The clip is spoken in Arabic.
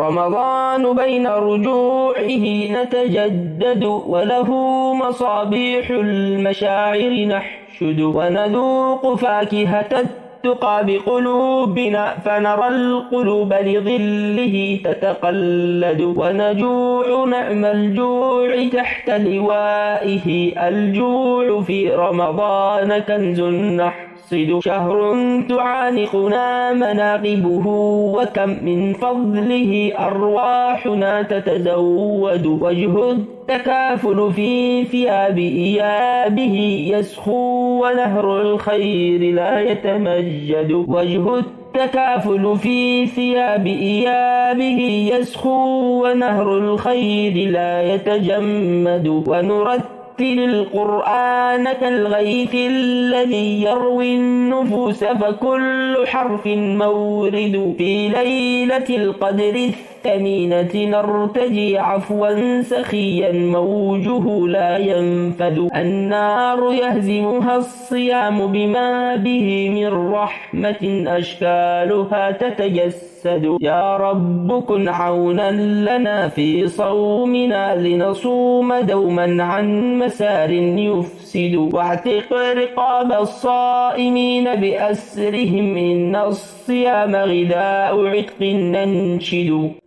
رمضان بين رجوعه نتجدد، وله مصابيح المشاعر نحشد، ونذوق فاكهة التقى بقلوبنا، فنرى القلوب لظله تتقلد، ونجوع نعم الجوع تحت لوائه، الجوع في رمضان كنز نحصد، شهر تعانقنا مناقبه، وكم من فضله أرواحنا تتزود، وجه التكافل في ثياب إيابه يسخو، ونهر الخير لا يتمجد، وجه التكافل في ثياب إيابه يسخو، ونهر الخير لا يتجمد، ونرتل القرآن كالغيث الذي يروي النفوس، فكل حرف مورد، في ليلة القدر الثمينة نرتجي عفوا سخيا موجه لا ينفد، النار يهزمها الصيام بما به من رحمة أشكالها تتجسد، يا رب كن عونا لنا في صومنا، لنصوم دوما عن مسار يفسد، واعتق رقاب الصائمين بأسرهم، إن الصيام غذاء عتق ننشد.